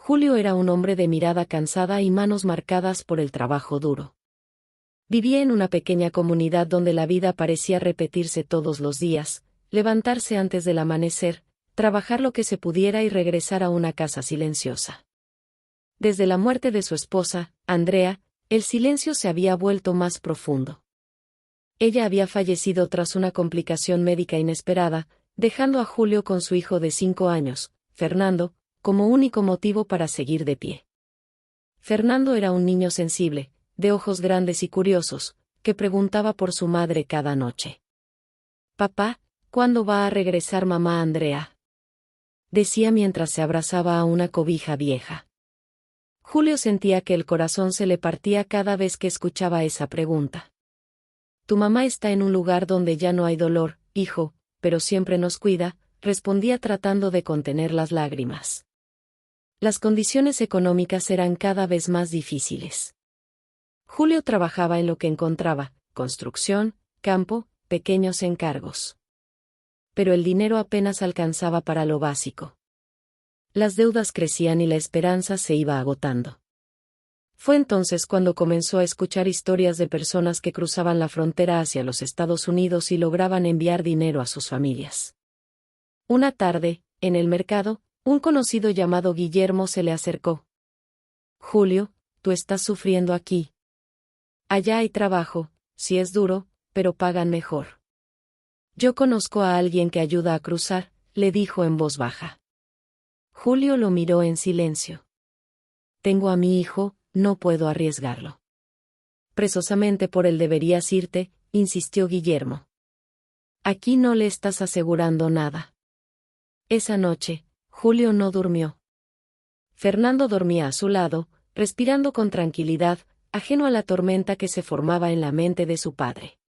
Julio era un hombre de mirada cansada y manos marcadas por el trabajo duro. Vivía en una pequeña comunidad donde la vida parecía repetirse todos los días, levantarse antes del amanecer, trabajar lo que se pudiera y regresar a una casa silenciosa. Desde la muerte de su esposa, Andrea, el silencio se había vuelto más profundo. Ella había fallecido tras una complicación médica inesperada, dejando a Julio con su hijo de 5 años, Fernando, como único motivo para seguir de pie. Fernando era un niño sensible, de ojos grandes y curiosos, que preguntaba por su madre cada noche. «Papá, ¿cuándo va a regresar mamá Andrea?», decía mientras se abrazaba a una cobija vieja. Julio sentía que el corazón se le partía cada vez que escuchaba esa pregunta. «Tu mamá está en un lugar donde ya no hay dolor, hijo, pero siempre nos cuida», respondía tratando de contener las lágrimas. Las condiciones económicas eran cada vez más difíciles. Julio trabajaba en lo que encontraba: construcción, campo, pequeños encargos. Pero el dinero apenas alcanzaba para lo básico. Las deudas crecían y la esperanza se iba agotando. Fue entonces cuando comenzó a escuchar historias de personas que cruzaban la frontera hacia los Estados Unidos y lograban enviar dinero a sus familias. Una tarde, en el mercado, un conocido llamado Guillermo se le acercó. «Julio, tú estás sufriendo aquí. Allá hay trabajo, sí es duro, pero pagan mejor. Yo conozco a alguien que ayuda a cruzar», le dijo en voz baja. Julio lo miró en silencio. «Tengo a mi hijo, no puedo arriesgarlo». «Precisamente por él deberías irte», insistió Guillermo. «Aquí no le estás asegurando nada». Esa noche, Julio no durmió. Fernando dormía a su lado, respirando con tranquilidad, ajeno a la tormenta que se formaba en la mente de su padre.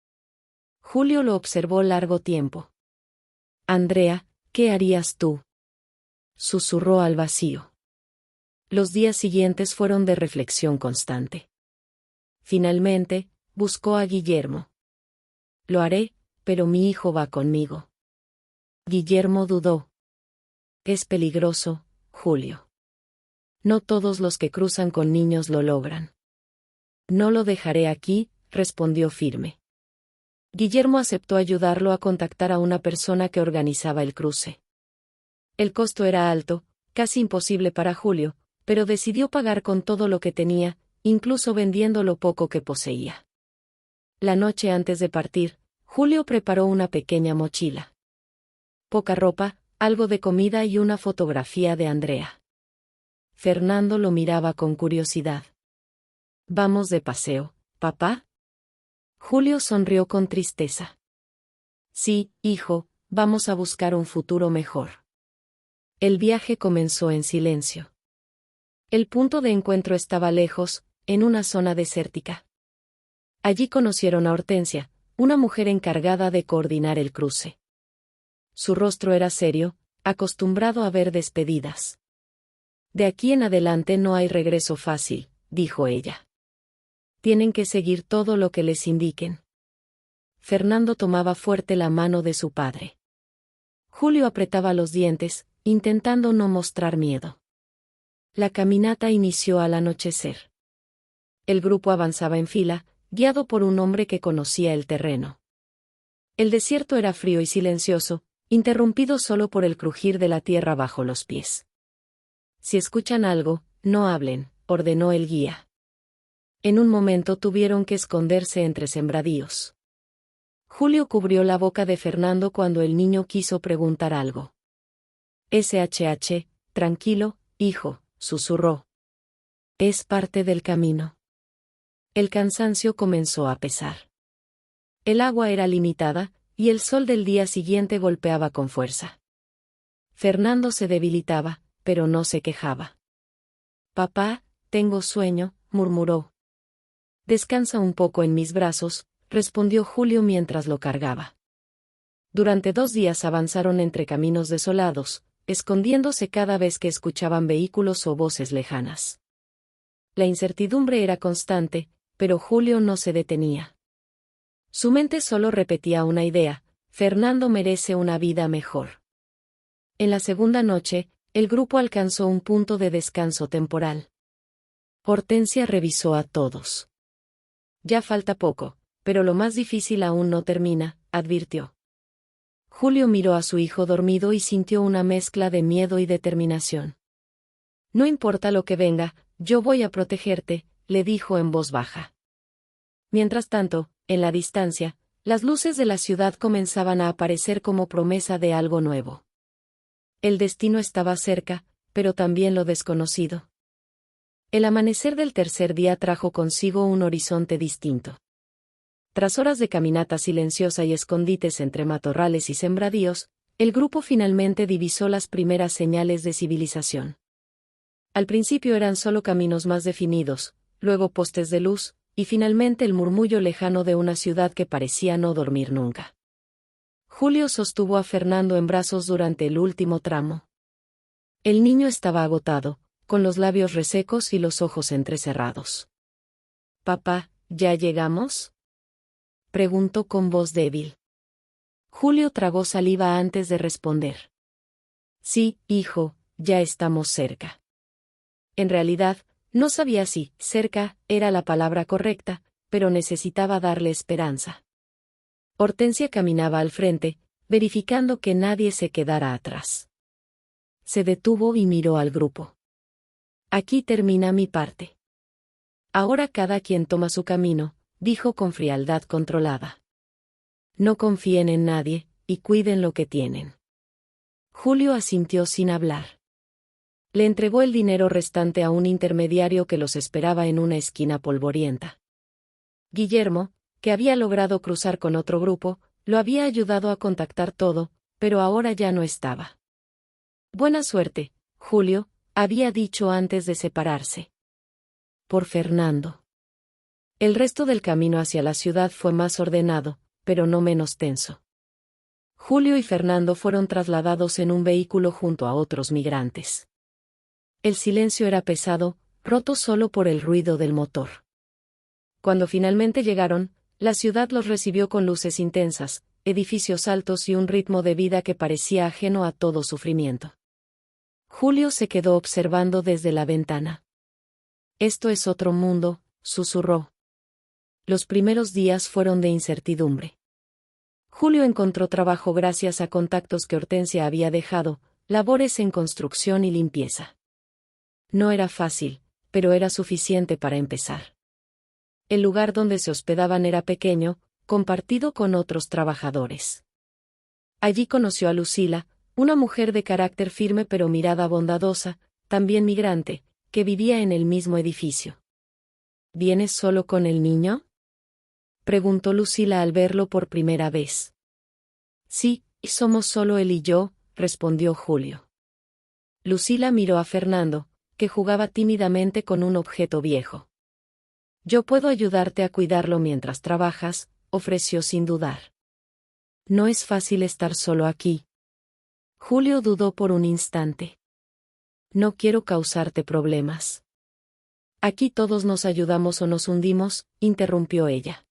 Julio lo observó largo tiempo. «Andrea, ¿qué harías tú?», susurró al vacío. Los días siguientes fueron de reflexión constante. Finalmente, buscó a Guillermo. «Lo haré, pero mi hijo va conmigo». Guillermo dudó. «Es peligroso, Julio. No todos los que cruzan con niños lo logran». «No lo dejaré aquí», respondió firme. Guillermo aceptó ayudarlo a contactar a una persona que organizaba el cruce. El costo era alto, casi imposible para Julio, pero decidió pagar con todo lo que tenía, incluso vendiendo lo poco que poseía. La noche antes de partir, Julio preparó una pequeña mochila. Poca ropa, algo de comida y una fotografía de Andrea. Fernando lo miraba con curiosidad. «¿Vamos de paseo, papá?». Julio sonrió con tristeza. «Sí, hijo, vamos a buscar un futuro mejor». El viaje comenzó en silencio. El punto de encuentro estaba lejos, en una zona desértica. Allí conocieron a Hortensia, una mujer encargada de coordinar el cruce. Su rostro era serio, acostumbrado a ver despedidas. «De aquí en adelante no hay regreso fácil», dijo ella. «Tienen que seguir todo lo que les indiquen». Fernando tomaba fuerte la mano de su padre. Julio apretaba los dientes, intentando no mostrar miedo. La caminata inició al anochecer. El grupo avanzaba en fila, guiado por un hombre que conocía el terreno. El desierto era frío y silencioso, interrumpido solo por el crujir de la tierra bajo los pies. «Si escuchan algo, no hablen», ordenó el guía. En un momento tuvieron que esconderse entre sembradíos. Julio cubrió la boca de Fernando cuando el niño quiso preguntar algo. «SHH, tranquilo, hijo», susurró. «Es parte del camino». El cansancio comenzó a pesar. El agua era limitada, y el sol del día siguiente golpeaba con fuerza. Fernando se debilitaba, pero no se quejaba. «Papá, tengo sueño», murmuró. «Descansa un poco en mis brazos», respondió Julio mientras lo cargaba. Durante 2 días avanzaron entre caminos desolados, escondiéndose cada vez que escuchaban vehículos o voces lejanas. La incertidumbre era constante, pero Julio no se detenía. Su mente solo repetía una idea: Fernando merece una vida mejor. En la segunda noche, el grupo alcanzó un punto de descanso temporal. Hortensia revisó a todos. Ya falta poco, pero lo más difícil aún no termina, advirtió. Julio miró a su hijo dormido y sintió una mezcla de miedo y determinación. No importa lo que venga, yo voy a protegerte, le dijo en voz baja. Mientras tanto, en la distancia, las luces de la ciudad comenzaban a aparecer como promesa de algo nuevo. El destino estaba cerca, pero también lo desconocido. El amanecer del tercer día trajo consigo un horizonte distinto. Tras horas de caminata silenciosa y escondites entre matorrales y sembradíos, el grupo finalmente divisó las primeras señales de civilización. Al principio eran solo caminos más definidos, luego postes de luz, y finalmente el murmullo lejano de una ciudad que parecía no dormir nunca. Julio sostuvo a Fernando en brazos durante el último tramo. El niño estaba agotado, con los labios resecos y los ojos entrecerrados. «Papá, ¿ya llegamos?», preguntó con voz débil. Julio tragó saliva antes de responder. «Sí, hijo, ya estamos cerca». En realidad, no sabía si «cerca» era la palabra correcta, pero necesitaba darle esperanza. Hortensia caminaba al frente, verificando que nadie se quedara atrás. Se detuvo y miró al grupo. «Aquí termina mi parte. Ahora cada quien toma su camino», dijo con frialdad controlada. «No confíen en nadie, y cuiden lo que tienen». Julio asintió sin hablar. Le entregó el dinero restante a un intermediario que los esperaba en una esquina polvorienta. Guillermo, que había logrado cruzar con otro grupo, lo había ayudado a contactar todo, pero ahora ya no estaba. «Buena suerte, Julio», había dicho antes de separarse. Por Fernando. El resto del camino hacia la ciudad fue más ordenado, pero no menos tenso. Julio y Fernando fueron trasladados en un vehículo junto a otros migrantes. El silencio era pesado, roto solo por el ruido del motor. Cuando finalmente llegaron, la ciudad los recibió con luces intensas, edificios altos y un ritmo de vida que parecía ajeno a todo sufrimiento. Julio se quedó observando desde la ventana. «Esto es otro mundo», susurró. Los primeros días fueron de incertidumbre. Julio encontró trabajo gracias a contactos que Hortensia había dejado, labores en construcción y limpieza. No era fácil, pero era suficiente para empezar. El lugar donde se hospedaban era pequeño, compartido con otros trabajadores. Allí conoció a Lucila, una mujer de carácter firme pero mirada bondadosa, también migrante, que vivía en el mismo edificio. «¿Vienes solo con el niño?», preguntó Lucila al verlo por primera vez. «Sí, y somos solo él y yo», respondió Julio. Lucila miró a Fernando, que jugaba tímidamente con un objeto viejo. «Yo puedo ayudarte a cuidarlo mientras trabajas», ofreció sin dudar. «No es fácil estar solo aquí». Julio dudó por un instante. «No quiero causarte problemas». «Aquí todos nos ayudamos o nos hundimos», interrumpió ella.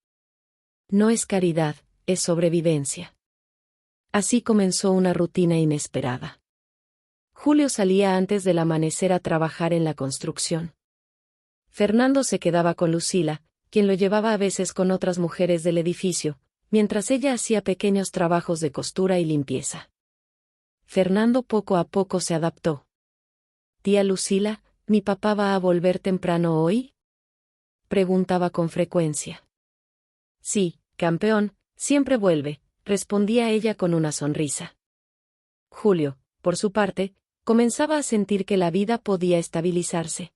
«No es caridad, es sobrevivencia». Así comenzó una rutina inesperada. Julio salía antes del amanecer a trabajar en la construcción. Fernando se quedaba con Lucila, quien lo llevaba a veces con otras mujeres del edificio, mientras ella hacía pequeños trabajos de costura y limpieza. Fernando poco a poco se adaptó. «Tía Lucila, ¿mi papá va a volver temprano hoy?», preguntaba con frecuencia. «Sí, campeón, siempre vuelve», respondía ella con una sonrisa. Julio, por su parte, comenzaba a sentir que la vida podía estabilizarse.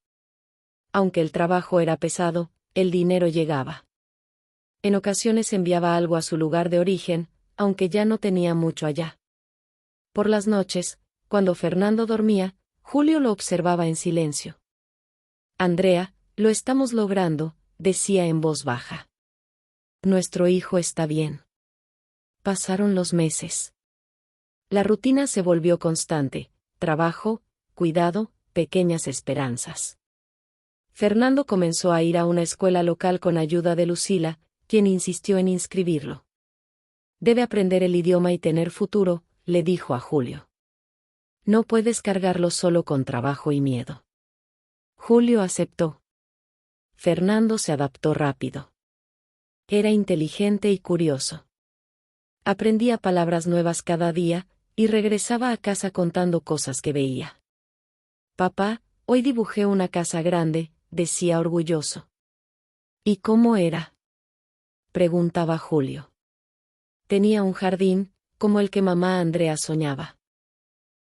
Aunque el trabajo era pesado, el dinero llegaba. En ocasiones enviaba algo a su lugar de origen, aunque ya no tenía mucho allá. Por las noches, cuando Fernando dormía, Julio lo observaba en silencio. «Andrea, lo estamos logrando», decía en voz baja. «Nuestro hijo está bien». Pasaron los meses. La rutina se volvió constante: trabajo, cuidado, pequeñas esperanzas. Fernando comenzó a ir a una escuela local con ayuda de Lucila, quien insistió en inscribirlo. «Debe aprender el idioma y tener futuro», le dijo a Julio. No puedes cargarlo solo con trabajo y miedo. Julio aceptó. Fernando se adaptó rápido. Era inteligente y curioso. Aprendía palabras nuevas cada día, y regresaba a casa contando cosas que veía. Papá, hoy dibujé una casa grande, decía orgulloso. ¿Y cómo era? Preguntaba Julio. Tenía un jardín, como el que mamá Andrea soñaba.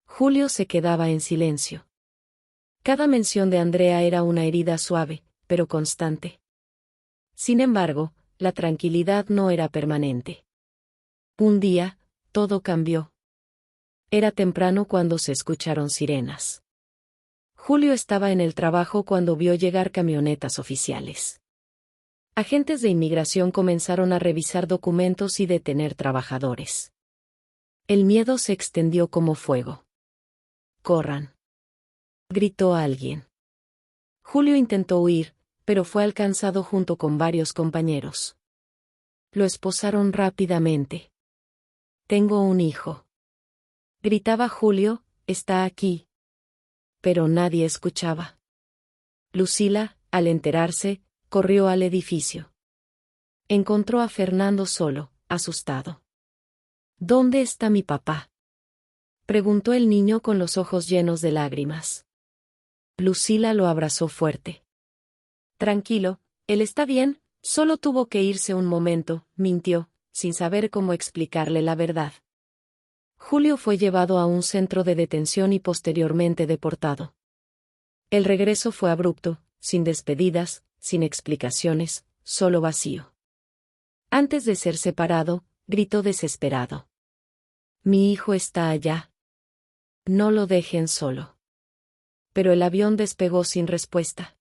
Julio se quedaba en silencio. Cada mención de Andrea era una herida suave, pero constante. Sin embargo, la tranquilidad no era permanente. Un día, todo cambió. Era temprano cuando se escucharon sirenas. Julio estaba en el trabajo cuando vio llegar camionetas oficiales. Agentes de inmigración comenzaron a revisar documentos y detener trabajadores. El miedo se extendió como fuego. ¡Corran!, gritó alguien. Julio intentó huir, pero fue alcanzado junto con varios compañeros. Lo esposaron rápidamente. Tengo un hijo. Gritaba Julio, está aquí. Pero nadie escuchaba. Lucila, al enterarse, corrió al edificio. Encontró a Fernando solo, asustado. ¿Dónde está mi papá?, preguntó el niño con los ojos llenos de lágrimas. Lucila lo abrazó fuerte. Tranquilo, él está bien, solo tuvo que irse un momento, mintió, sin saber cómo explicarle la verdad. Julio fue llevado a un centro de detención y posteriormente deportado. El regreso fue abrupto, sin despedidas, sin explicaciones, solo vacío. Antes de ser separado, gritó desesperado. Mi hijo está allá. No lo dejen solo. Pero el avión despegó sin respuesta.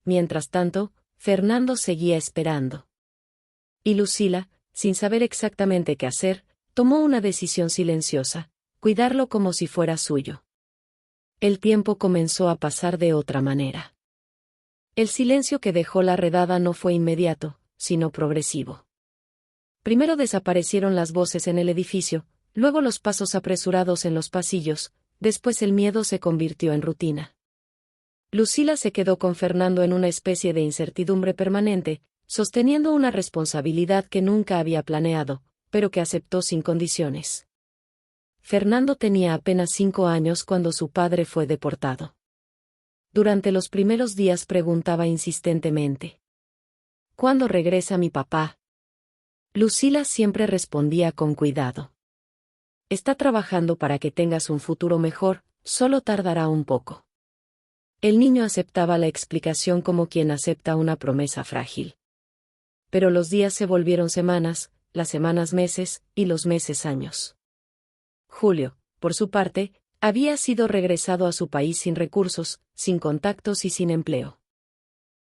Mientras tanto, Fernando seguía esperando. Y Lucila, sin saber exactamente qué hacer, tomó una decisión silenciosa: cuidarlo como si fuera suyo. El tiempo comenzó a pasar de otra manera. El silencio que dejó la redada no fue inmediato, sino progresivo. Primero desaparecieron las voces en el edificio, luego los pasos apresurados en los pasillos, después el miedo se convirtió en rutina. Lucila se quedó con Fernando en una especie de incertidumbre permanente, sosteniendo una responsabilidad que nunca había planeado, pero que aceptó sin condiciones. Fernando tenía apenas 5 años cuando su padre fue deportado. Durante los primeros días preguntaba insistentemente: ¿cuándo regresa mi papá? Lucila siempre respondía con cuidado: está trabajando para que tengas un futuro mejor, solo tardará un poco. El niño aceptaba la explicación como quien acepta una promesa frágil. Pero los días se volvieron semanas, las semanas meses, y los meses años. Julio, por su parte, había sido regresado a su país sin recursos, sin contactos y sin empleo.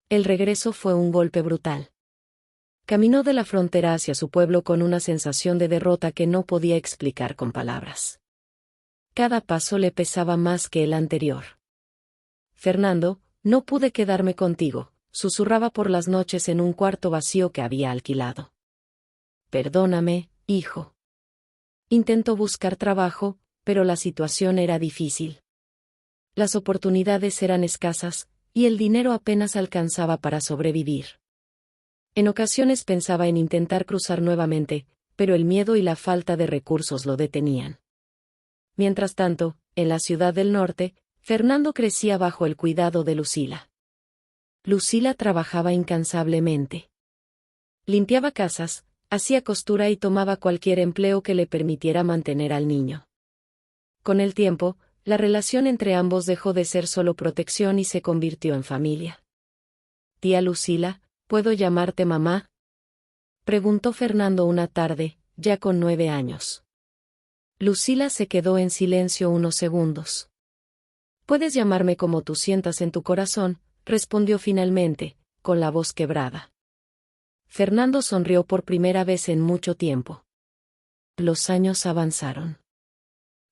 El regreso fue un golpe brutal. Caminó de la frontera hacia su pueblo con una sensación de derrota que no podía explicar con palabras. Cada paso le pesaba más que el anterior. Fernando, no pude quedarme contigo, susurraba por las noches en un cuarto vacío que había alquilado. Perdóname, hijo. Intentó buscar trabajo, pero la situación era difícil. Las oportunidades eran escasas, y el dinero apenas alcanzaba para sobrevivir. En ocasiones pensaba en intentar cruzar nuevamente, pero el miedo y la falta de recursos lo detenían. Mientras tanto, en la ciudad del norte, Fernando crecía bajo el cuidado de Lucila. Lucila trabajaba incansablemente. Limpiaba casas, hacía costura y tomaba cualquier empleo que le permitiera mantener al niño. Con el tiempo, la relación entre ambos dejó de ser solo protección y se convirtió en familia. Tía Lucila, ¿puedo llamarte mamá?, preguntó Fernando una tarde, ya con 9 años. Lucila se quedó en silencio unos segundos. Puedes llamarme como tú sientas en tu corazón, respondió finalmente, con la voz quebrada. Fernando sonrió por primera vez en mucho tiempo. Los años avanzaron.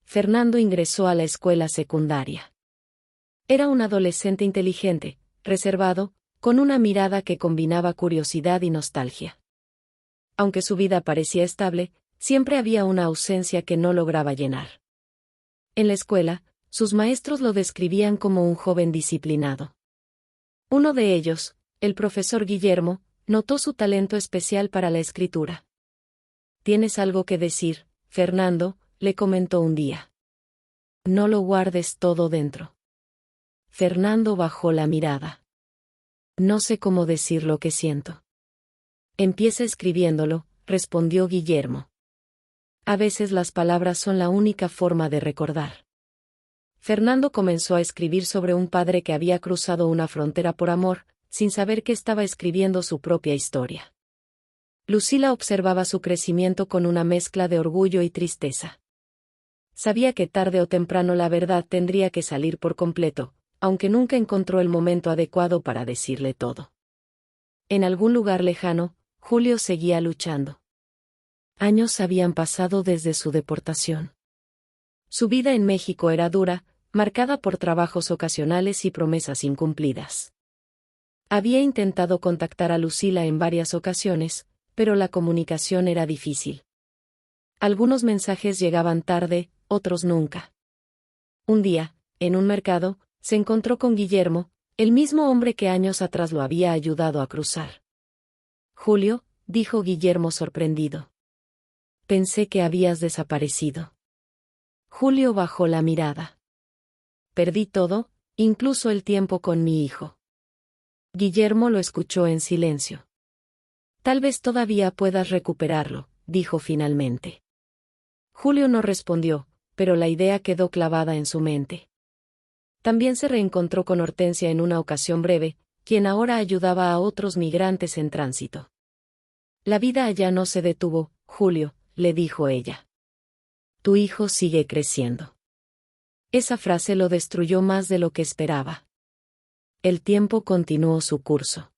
Fernando ingresó a la escuela secundaria. Era un adolescente inteligente, reservado, con una mirada que combinaba curiosidad y nostalgia. Aunque su vida parecía estable, siempre había una ausencia que no lograba llenar. En la escuela, sus maestros lo describían como un joven disciplinado. Uno de ellos, el profesor Guillermo, notó su talento especial para la escritura. «Tienes algo que decir, Fernando», le comentó un día. «No lo guardes todo dentro». Fernando bajó la mirada. «No sé cómo decir lo que siento». «Empieza escribiéndolo», respondió Guillermo. «A veces las palabras son la única forma de recordar». Fernando comenzó a escribir sobre un padre que había cruzado una frontera por amor, sin saber que estaba escribiendo su propia historia. Lucila observaba su crecimiento con una mezcla de orgullo y tristeza. Sabía que tarde o temprano la verdad tendría que salir por completo, aunque nunca encontró el momento adecuado para decirle todo. En algún lugar lejano, Julio seguía luchando. Años habían pasado desde su deportación. Su vida en México era dura, marcada por trabajos ocasionales y promesas incumplidas. Había intentado contactar a Lucila en varias ocasiones, pero la comunicación era difícil. Algunos mensajes llegaban tarde, otros nunca. Un día, en un mercado, se encontró con Guillermo, el mismo hombre que años atrás lo había ayudado a cruzar. «Julio», dijo Guillermo sorprendido. «Pensé que habías desaparecido». Julio bajó la mirada. «Perdí todo, incluso el tiempo con mi hijo». Guillermo lo escuchó en silencio. «Tal vez todavía puedas recuperarlo», dijo finalmente. Julio no respondió, pero la idea quedó clavada en su mente. También se reencontró con Hortensia en una ocasión breve, quien ahora ayudaba a otros migrantes en tránsito. «La vida allá no se detuvo, Julio», le dijo ella. «Tu hijo sigue creciendo». Esa frase lo destruyó más de lo que esperaba. El tiempo continuó su curso.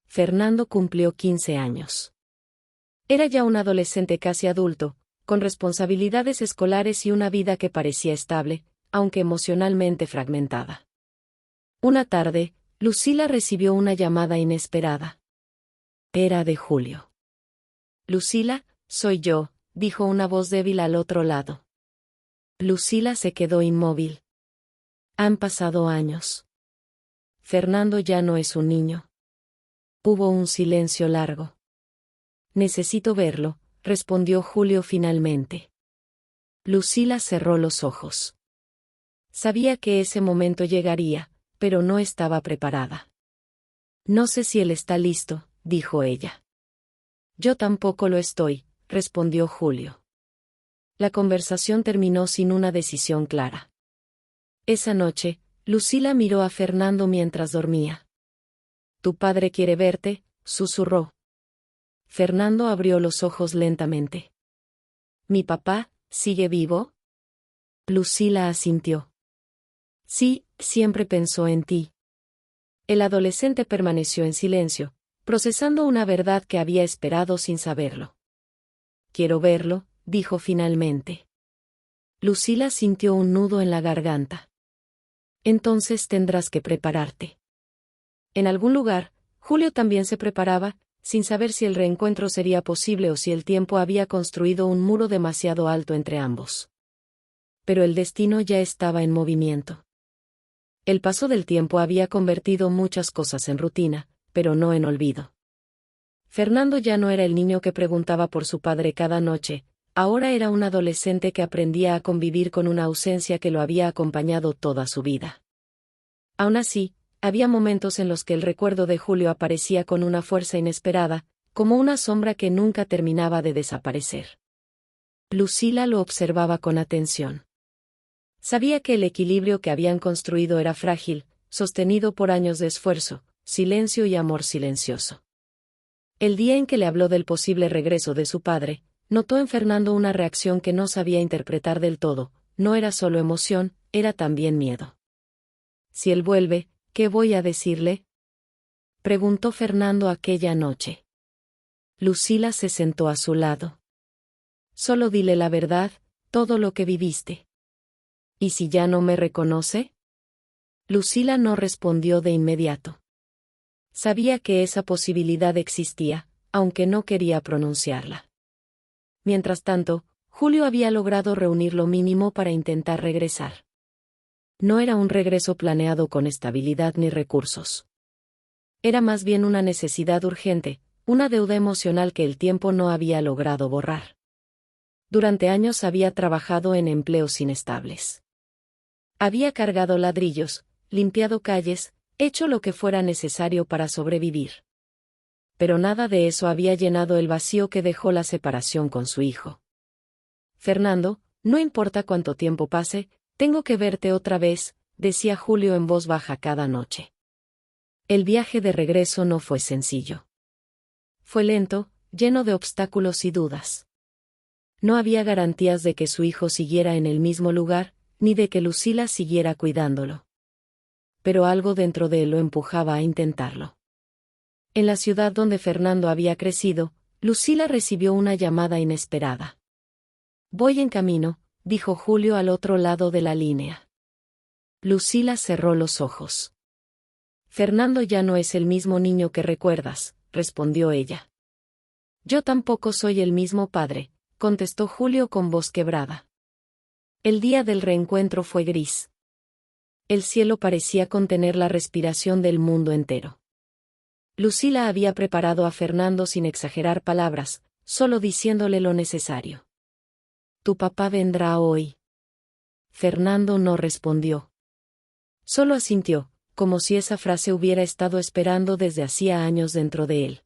Fernando cumplió 15 años. Era ya un adolescente casi adulto, con responsabilidades escolares y una vida que parecía estable, aunque emocionalmente fragmentada. Una tarde, Lucila recibió una llamada inesperada. Era de Julio. «Lucila, soy yo», dijo una voz débil al otro lado. Lucila se quedó inmóvil. Han pasado años. Fernando ya no es un niño. Hubo un silencio largo. «Necesito verlo», respondió Julio finalmente. Lucila cerró los ojos. Sabía que ese momento llegaría, pero no estaba preparada. «No sé si él está listo», dijo ella. «Yo tampoco lo estoy», respondió Julio. La conversación terminó sin una decisión clara. Esa noche, Lucila miró a Fernando mientras dormía. «Tu padre quiere verte», susurró. Fernando abrió los ojos lentamente. «¿Mi papá sigue vivo?» Lucila asintió. «Sí, siempre pensó en ti». El adolescente permaneció en silencio, procesando una verdad que había esperado sin saberlo. «Quiero verlo», dijo finalmente. Lucila sintió un nudo en la garganta. «Entonces tendrás que prepararte». En algún lugar, Julio también se preparaba, sin saber si el reencuentro sería posible o si el tiempo había construido un muro demasiado alto entre ambos. Pero el destino ya estaba en movimiento. El paso del tiempo había convertido muchas cosas en rutina, pero no en olvido. Fernando ya no era el niño que preguntaba por su padre cada noche, ahora era un adolescente que aprendía a convivir con una ausencia que lo había acompañado toda su vida. Aún así, había momentos en los que el recuerdo de Julio aparecía con una fuerza inesperada, como una sombra que nunca terminaba de desaparecer. Lucila lo observaba con atención. Sabía que el equilibrio que habían construido era frágil, sostenido por años de esfuerzo, silencio y amor silencioso. El día en que le habló del posible regreso de su padre, notó en Fernando una reacción que no sabía interpretar del todo, no era solo emoción, era también miedo. «Si él vuelve, ¿qué voy a decirle?», preguntó Fernando aquella noche. Lucila se sentó a su lado. «Solo dile la verdad, todo lo que viviste». «¿Y si ya no me reconoce?». Lucila no respondió de inmediato. Sabía que esa posibilidad existía, aunque no quería pronunciarla. Mientras tanto, Julio había logrado reunir lo mínimo para intentar regresar. No era un regreso planeado con estabilidad ni recursos. Era más bien una necesidad urgente, una deuda emocional que el tiempo no había logrado borrar. Durante años había trabajado en empleos inestables. Había cargado ladrillos, limpiado calles, hecho lo que fuera necesario para sobrevivir. Pero nada de eso había llenado el vacío que dejó la separación con su hijo. Fernando, no importa cuánto tiempo pase, tengo que verte otra vez, decía Julio en voz baja cada noche. El viaje de regreso no fue sencillo. Fue lento, lleno de obstáculos y dudas. No había garantías de que su hijo siguiera en el mismo lugar, ni de que Lucila siguiera cuidándolo. Pero algo dentro de él lo empujaba a intentarlo. En la ciudad donde Fernando había crecido, Lucila recibió una llamada inesperada. «Voy en camino», dijo Julio al otro lado de la línea. Lucila cerró los ojos. «Fernando ya no es el mismo niño que recuerdas», respondió ella. «Yo tampoco soy el mismo padre», contestó Julio con voz quebrada. El día del reencuentro fue gris. El cielo parecía contener la respiración del mundo entero. Lucila había preparado a Fernando sin exagerar palabras, solo diciéndole lo necesario. «Tu papá vendrá hoy». Fernando no respondió. Solo asintió, como si esa frase hubiera estado esperando desde hacía años dentro de él.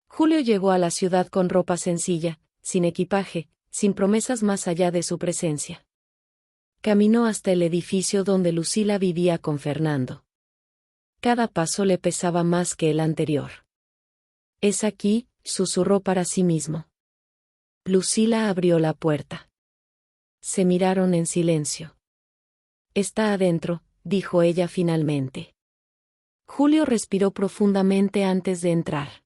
Julio llegó a la ciudad con ropa sencilla, sin equipaje, sin promesas más allá de su presencia. Caminó hasta el edificio donde Lucila vivía con Fernando. Cada paso le pesaba más que el anterior. «Es aquí», susurró para sí mismo. Lucila abrió la puerta. Se miraron en silencio. «Está adentro», dijo ella finalmente. Julio respiró profundamente antes de entrar.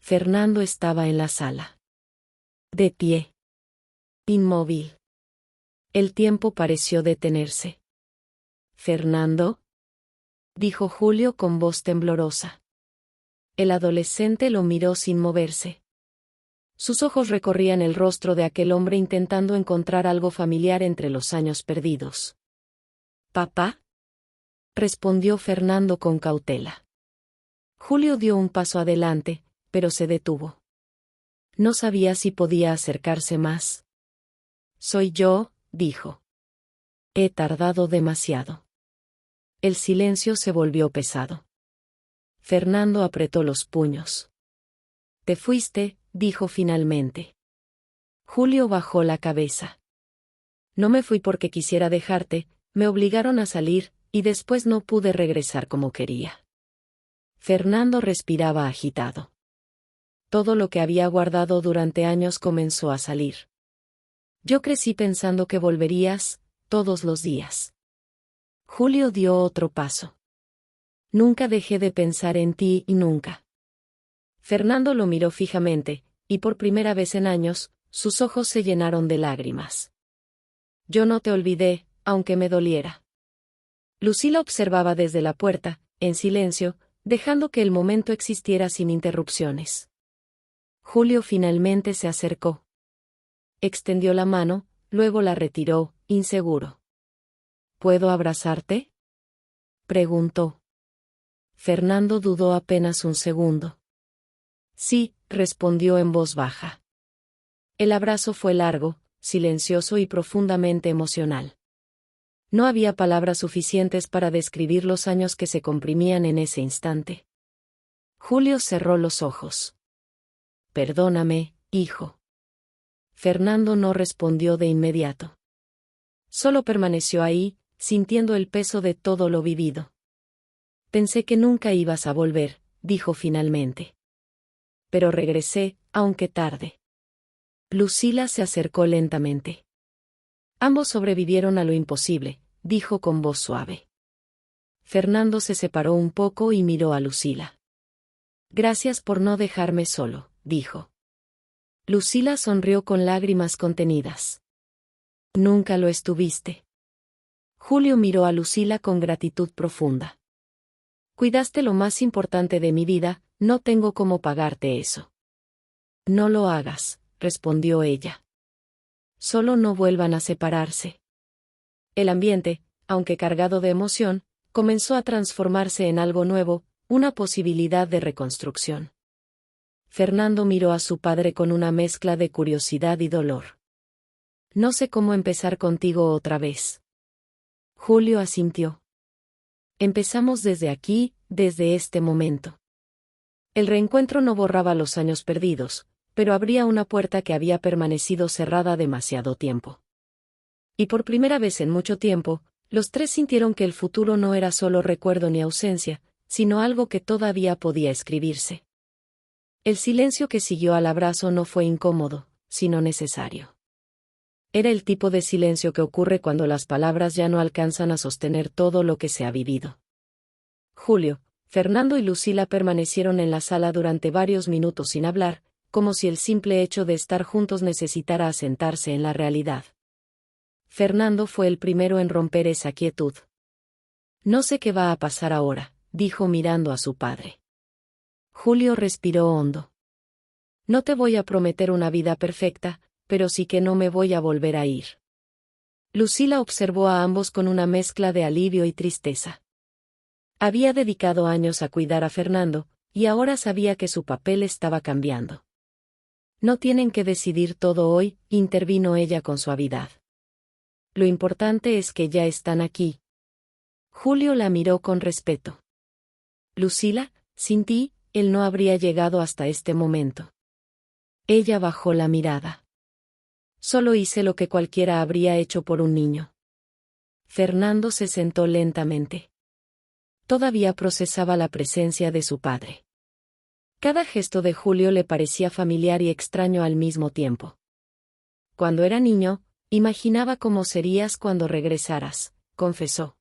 Fernando estaba en la sala. De pie. Inmóvil. El tiempo pareció detenerse. «¿Fernando?», dijo Julio con voz temblorosa. El adolescente lo miró sin moverse. Sus ojos recorrían el rostro de aquel hombre intentando encontrar algo familiar entre los años perdidos. «¿Papá?», respondió Fernando con cautela. Julio dio un paso adelante, pero se detuvo. No sabía si podía acercarse más. «Soy yo», dijo. «He tardado demasiado». El silencio se volvió pesado. Fernando apretó los puños. «Te fuiste», dijo finalmente. Julio bajó la cabeza. «No me fui porque quisiera dejarte, me obligaron a salir, y después no pude regresar como quería». Fernando respiraba agitado. Todo lo que había guardado durante años comenzó a salir. «Yo crecí pensando que volverías, todos los días». Julio dio otro paso. «Nunca dejé de pensar en ti y nunca». Fernando lo miró fijamente, y por primera vez en años, sus ojos se llenaron de lágrimas. «Yo no te olvidé, aunque me doliera». Lucila observaba desde la puerta, en silencio, dejando que el momento existiera sin interrupciones. Julio finalmente se acercó. Extendió la mano, luego la retiró, inseguro. «¿Puedo abrazarte?», preguntó. Fernando dudó apenas un segundo. «Sí», respondió en voz baja. El abrazo fue largo, silencioso y profundamente emocional. No había palabras suficientes para describir los años que se comprimían en ese instante. Julio cerró los ojos. «Perdóname, hijo». Fernando no respondió de inmediato. Solo permaneció ahí, sintiendo el peso de todo lo vivido. «Pensé que nunca ibas a volver», dijo finalmente. «Pero regresé, aunque tarde». Lucila se acercó lentamente. «Ambos sobrevivieron a lo imposible», dijo con voz suave. Fernando se separó un poco y miró a Lucila. «Gracias por no dejarme solo», dijo. Lucila sonrió con lágrimas contenidas. «Nunca lo estuviste». Julio miró a Lucila con gratitud profunda. «Cuidaste lo más importante de mi vida, no tengo cómo pagarte eso». «No lo hagas», respondió ella. solo no vuelvan a separarse. El ambiente, aunque cargado de emoción, comenzó a transformarse en algo nuevo, una posibilidad de reconstrucción. Fernando miró a su padre con una mezcla de curiosidad y dolor. No sé cómo empezar contigo otra vez. Julio asintió. Empezamos desde aquí, desde este momento. El reencuentro no borraba los años perdidos, pero abría una puerta que había permanecido cerrada demasiado tiempo. Y por primera vez en mucho tiempo, los tres sintieron que el futuro no era solo recuerdo ni ausencia, sino algo que todavía podía escribirse. El silencio que siguió al abrazo no fue incómodo, sino necesario. Era el tipo de silencio que ocurre cuando las palabras ya no alcanzan a sostener todo lo que se ha vivido. Julio, Fernando y Lucila permanecieron en la sala durante varios minutos sin hablar, como si el simple hecho de estar juntos necesitara asentarse en la realidad. Fernando fue el primero en romper esa quietud. No sé qué va a pasar ahora, dijo mirando a su padre. Julio respiró hondo. No te voy a prometer una vida perfecta, pero sí que no me voy a volver a ir. Lucila observó a ambos con una mezcla de alivio y tristeza. Había dedicado años a cuidar a Fernando, y ahora sabía que su papel estaba cambiando. No tienen que decidir todo hoy, intervino ella con suavidad. Lo importante es que ya están aquí. Julio la miró con respeto. Lucila, sin ti, él no habría llegado hasta este momento. Ella bajó la mirada. Solo hice lo que cualquiera habría hecho por un niño. Fernando se sentó lentamente. Todavía procesaba la presencia de su padre. Cada gesto de Julio le parecía familiar y extraño al mismo tiempo. Cuando era niño, imaginaba cómo serías cuando regresaras, confesó.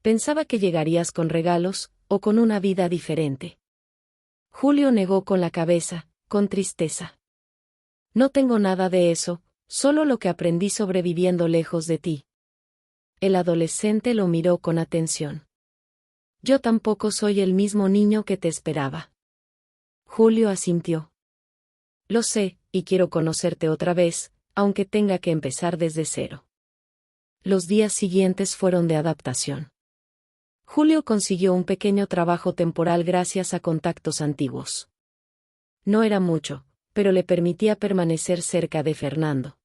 Pensaba que llegarías con regalos, o con una vida diferente. Julio negó con la cabeza, con tristeza. No tengo nada de eso, solo lo que aprendí sobreviviendo lejos de ti. El adolescente lo miró con atención. Yo tampoco soy el mismo niño que te esperaba. Julio asintió. Lo sé, y quiero conocerte otra vez, aunque tenga que empezar desde cero. Los días siguientes fueron de adaptación. Julio consiguió un pequeño trabajo temporal gracias a contactos antiguos. No era mucho, pero le permitía permanecer cerca de Fernando.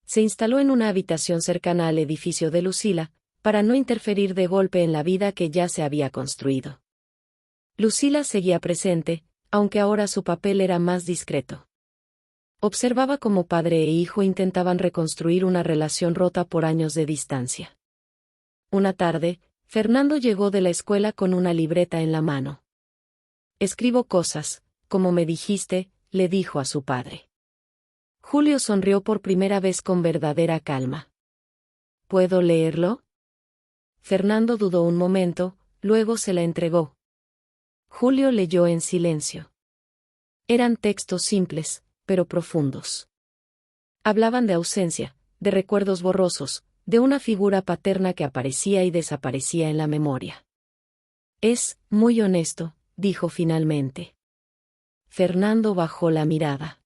Se instaló en una habitación cercana al edificio de Lucila, para no interferir de golpe en la vida que ya se había construido. Lucila seguía presente, aunque ahora su papel era más discreto. Observaba cómo padre e hijo intentaban reconstruir una relación rota por años de distancia. Una tarde, Fernando llegó de la escuela con una libreta en la mano. Escribo cosas, como me dijiste, le dijo a su padre. Julio sonrió por primera vez con verdadera calma. ¿Puedo leerlo? Fernando dudó un momento, luego se la entregó. Julio leyó en silencio. Eran textos simples, pero profundos. Hablaban de ausencia, de recuerdos borrosos, de una figura paterna que aparecía y desaparecía en la memoria. Es muy honesto, dijo finalmente. Fernando bajó la mirada.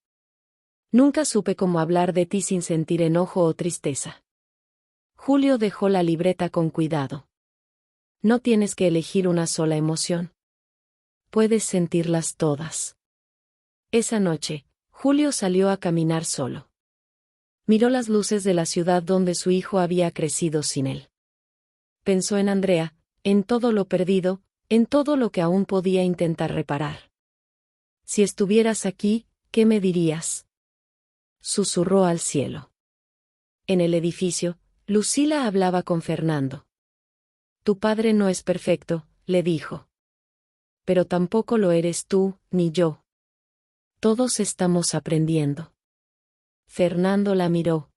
Nunca supe cómo hablar de ti sin sentir enojo o tristeza. Julio dejó la libreta con cuidado. No tienes que elegir una sola emoción. Puedes sentirlas todas. Esa noche, Julio salió a caminar solo. Miró las luces de la ciudad donde su hijo había crecido sin él. Pensó en Andrea, en todo lo perdido, en todo lo que aún podía intentar reparar. Si estuvieras aquí, ¿qué me dirías? Susurró al cielo. En el edificio, Lucila hablaba con Fernando. Tu padre no es perfecto, le dijo. Pero tampoco lo eres tú, ni yo. Todos estamos aprendiendo. Fernando la miró.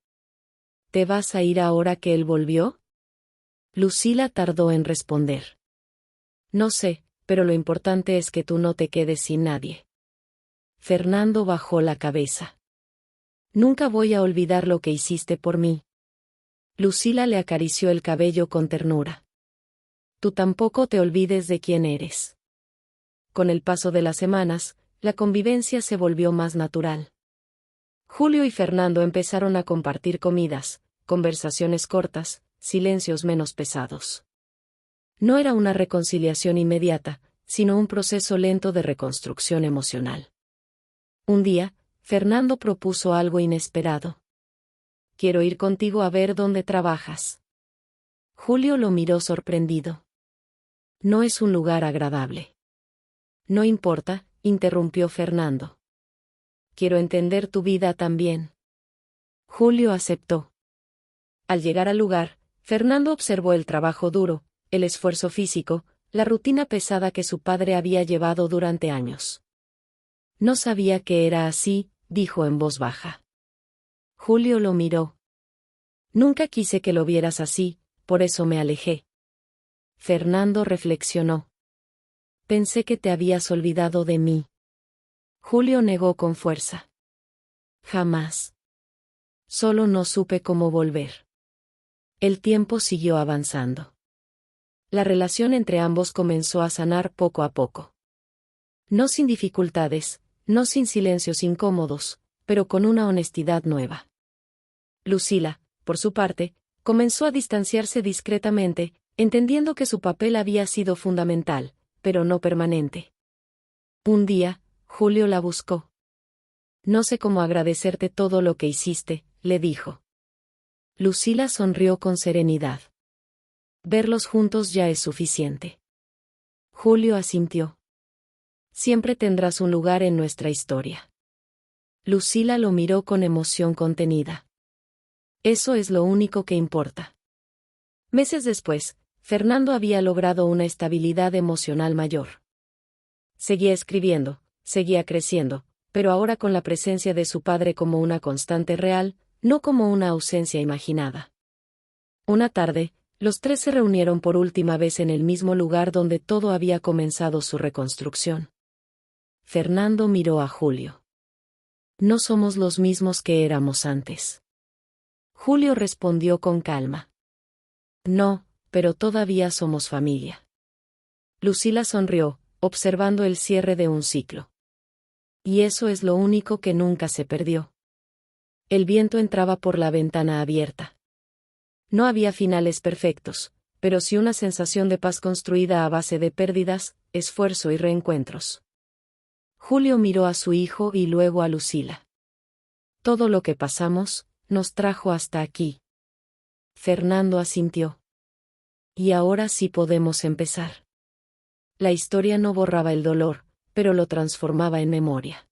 ¿Te vas a ir ahora que él volvió? Lucila tardó en responder. No sé, pero lo importante es que tú no te quedes sin nadie. Fernando bajó la cabeza. Nunca voy a olvidar lo que hiciste por mí. Lucila le acarició el cabello con ternura. Tú tampoco te olvides de quién eres. Con el paso de las semanas, la convivencia se volvió más natural. Julio y Fernando empezaron a compartir comidas, conversaciones cortas, silencios menos pesados. No era una reconciliación inmediata, sino un proceso lento de reconstrucción emocional. Un día, Fernando propuso algo inesperado. Quiero ir contigo a ver dónde trabajas. Julio lo miró sorprendido. No es un lugar agradable. No importa, interrumpió Fernando. Quiero entender tu vida también. Julio aceptó. Al llegar al lugar, Fernando observó el trabajo duro, el esfuerzo físico, la rutina pesada que su padre había llevado durante años. No sabía que era así, dijo en voz baja. Julio lo miró. Nunca quise que lo vieras así, por eso me alejé. Fernando reflexionó. Pensé que te habías olvidado de mí. Julio negó con fuerza. Jamás. Solo no supe cómo volver. El tiempo siguió avanzando. La relación entre ambos comenzó a sanar poco a poco. No sin dificultades, no sin silencios incómodos, pero con una honestidad nueva. Lucila, por su parte, comenzó a distanciarse discretamente, entendiendo que su papel había sido fundamental, pero no permanente. Un día, Julio la buscó. No sé cómo agradecerte todo lo que hiciste, le dijo. Lucila sonrió con serenidad. Verlos juntos ya es suficiente. Julio asintió. Siempre tendrás un lugar en nuestra historia. Lucila lo miró con emoción contenida. Eso es lo único que importa. Meses después, Fernando había logrado una estabilidad emocional mayor. Seguía escribiendo, seguía creciendo, pero ahora con la presencia de su padre como una constante real, no como una ausencia imaginada. Una tarde, los tres se reunieron por última vez en el mismo lugar donde todo había comenzado su reconstrucción. Fernando miró a Julio. No somos los mismos que éramos antes. Julio respondió con calma. No, pero todavía somos familia. Lucila sonrió, observando el cierre de un ciclo. Y eso es lo único que nunca se perdió. El viento entraba por la ventana abierta. No había finales perfectos, pero sí una sensación de paz construida a base de pérdidas, esfuerzo y reencuentros. Julio miró a su hijo y luego a Lucila. Todo lo que pasamos, nos trajo hasta aquí. Fernando asintió. Y ahora sí podemos empezar. La historia no borraba el dolor, pero lo transformaba en memoria.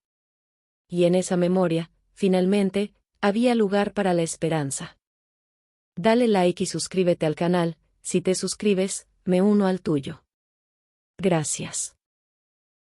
Y en esa memoria, finalmente, había lugar para la esperanza. Dale like y suscríbete al canal, si te suscribes, me uno al tuyo. Gracias.